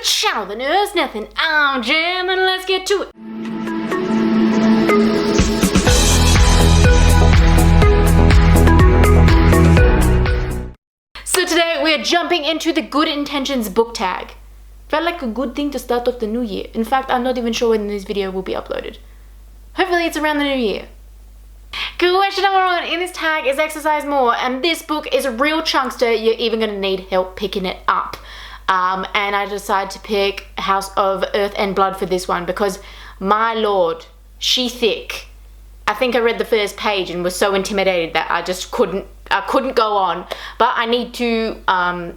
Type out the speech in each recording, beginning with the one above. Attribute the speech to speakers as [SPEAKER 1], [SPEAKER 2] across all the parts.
[SPEAKER 1] channel that knows nothing. I'm Jim and let's get to it. So today we're jumping into the Good Intentions book tag. Felt like a good thing to start off the new year. In fact, I'm not even sure when this video will be uploaded. Hopefully it's around the new year. Question number 1 in this tag is exercise more, and this book is a real chunkster. You're even going to need help picking it up. And I decided to pick House of Earth and Blood for this one because, my lord, she thick. I think I read the first page and was so intimidated that I just couldn't go on. But I need to,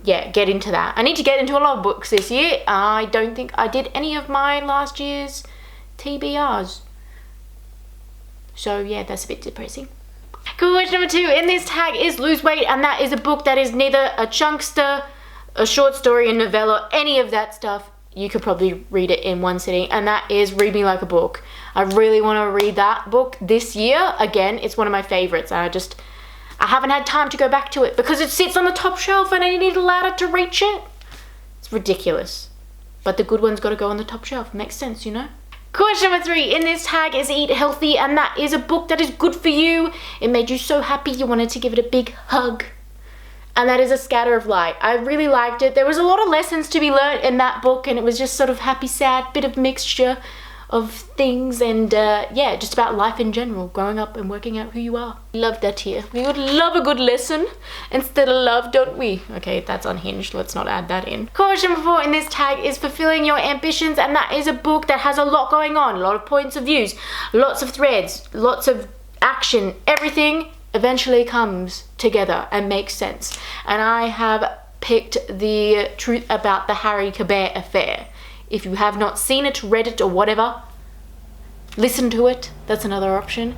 [SPEAKER 1] get into that. I need to get into a lot of books this year. I don't think I did any of my last year's TBRs. So yeah, that's a bit depressing. Question number 2 in this tag is Lose Weight, and that is a book that is neither a chunkster, a short story, a novella, any of that stuff. You could probably read it in one sitting, and that is Read Me Like a Book. I really want to read that book this year. Again, it's one of my favorites. I haven't had time to go back to it because it sits on the top shelf and I need a ladder to reach it. It's ridiculous. But the good one's got to go on the top shelf. Makes sense, you know? Question number 3 in this tag is Eat Healthy, and that is a book that is good for you. It made you so happy you wanted to give it a big hug. And that is A Scatter of Light. I really liked it. There was a lot of lessons to be learnt in that book, and it was just sort of happy, sad, bit of mixture of things, and just about life in general, growing up and working out who you are. Love that here. We would love a good lesson instead of love, don't we? Okay, that's unhinged. Let's not add that in. Question number 4 in this tag is Fulfilling Your Ambitions, and that is a book that has a lot going on, a lot of points of views, lots of threads, lots of action, everything eventually comes together and makes sense. And I have picked The Truth About the Harry Kibert Affair. If you have not seen it, read it, or whatever, listen to it. That's another option.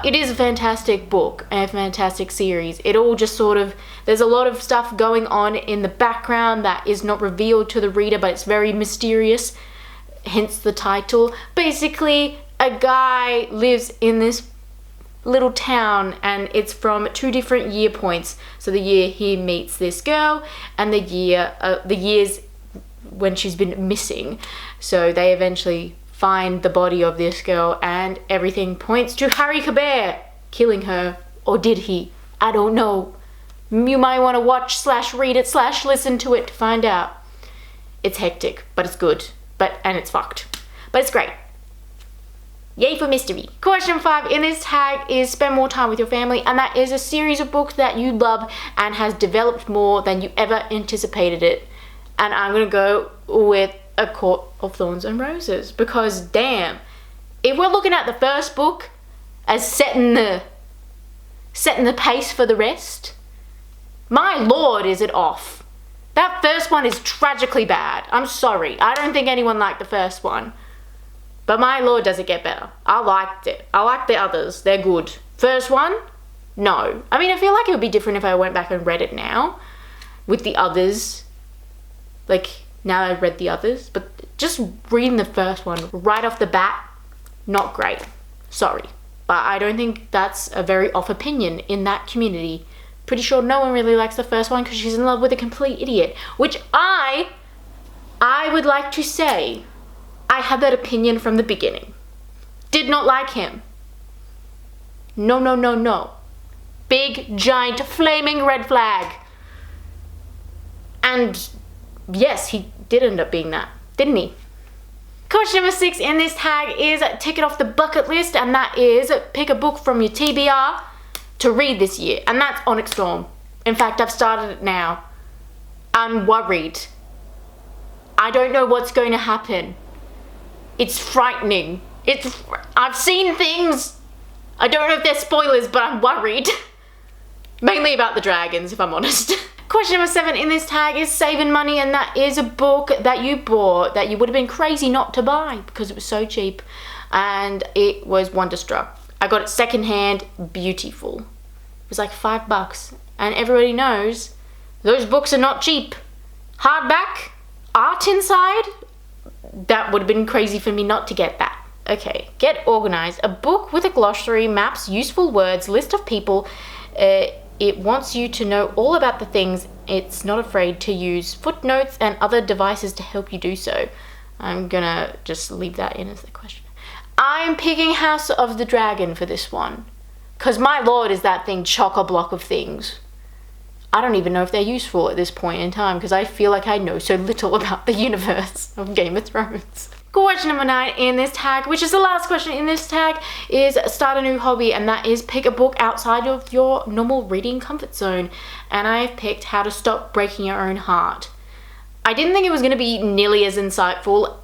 [SPEAKER 1] It is a fantastic book and a fantastic series. It all just sort of, there's a lot of stuff going on in the background that is not revealed to the reader, but it's very mysterious, hence the title. Basically, a guy lives in this little town, and it's from 2 different year points. So the year he meets this girl and the years when she's been missing. So they eventually find the body of this girl, and everything points to Harry Kibert killing her. Or did he? I don't know. You might want to watch / read it / listen to it to find out. It's hectic, but it's good. And it's fucked. But it's great. Yay for mystery. Question 5 in this tag is Spend More Time with Your Family, and that is a series of books that you love and has developed more than you ever anticipated it. And I'm going to go with A Court of Thorns and Roses because, damn, if we're looking at the first book as setting the pace for the rest, my lord, is it off. That first one is tragically bad. I'm sorry. I don't think anyone liked the first one. But my lord, does it get better. I liked it. I like the others. They're good. First one? No. I mean, I feel like it would be different if I went back and read it now with the others. Like, now I've read the others. But just reading the first one right off the bat, not great. Sorry. But I don't think that's a very off opinion in that community. Pretty sure no one really likes the first one because she's in love with a complete idiot. Which I would like to say, I had that opinion from the beginning. Did not like him. No, no, no, no. Big, giant, flaming red flag. And yes, he did end up being that, didn't he? Question number 6 in this tag is tick it off the bucket list, and that is pick a book from your TBR to read this year, and that's Onyx Storm. In fact, I've started it now. I'm worried. I don't know what's going to happen. It's frightening. I've seen things. I don't know if they're spoilers, but I'm worried. Mainly about the dragons, if I'm honest. Question number 7 in this tag is Saving Money, and that is a book that you bought that you would have been crazy not to buy because it was so cheap, and it was Wonderstruck. I got it secondhand, beautiful. It was like $5, and everybody knows those books are not cheap. Hardback, art inside, that would have been crazy for me not to get that. Okay, Get Organized. A book with a glossary, maps, useful words, list of people it wants you to know all about the things. It's not afraid to use footnotes and other devices to help you do so. I'm gonna just leave that in as the question. I'm picking House of the Dragon for this one. Because my lord, is that thing chock-a-block of things. I don't even know if they're useful at this point in time because I feel like I know so little about the universe of Game of Thrones. Question number 9 in this tag, which is the last question in this tag, is start a new hobby, and that is pick a book outside of your normal reading comfort zone. And I've picked How to Stop Breaking Your Own Heart. I didn't think it was going to be nearly as insightful.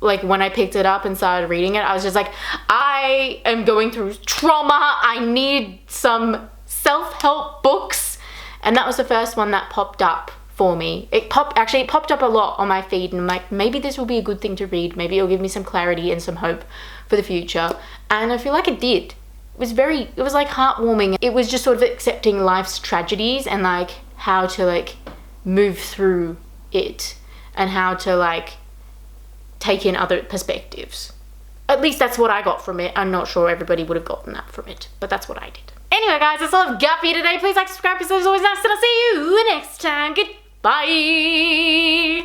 [SPEAKER 1] Like when I picked it up and started reading it, I was just like, I am going through trauma. I need some self-help books. And that was the first one that popped up for me. It popped up a lot on my feed, and I'm like, maybe this will be a good thing to read. Maybe it'll give me some clarity and some hope for the future. And I feel like it did. It was like heartwarming. It was just sort of accepting life's tragedies and like how to like move through it and how to like take in other perspectives. At least that's what I got from it. I'm not sure everybody would have gotten that from it, but that's what I did. Anyway guys, that's all I've got for you today. Please like, subscribe, because it's always nice, and I'll see you next time. Goodbye.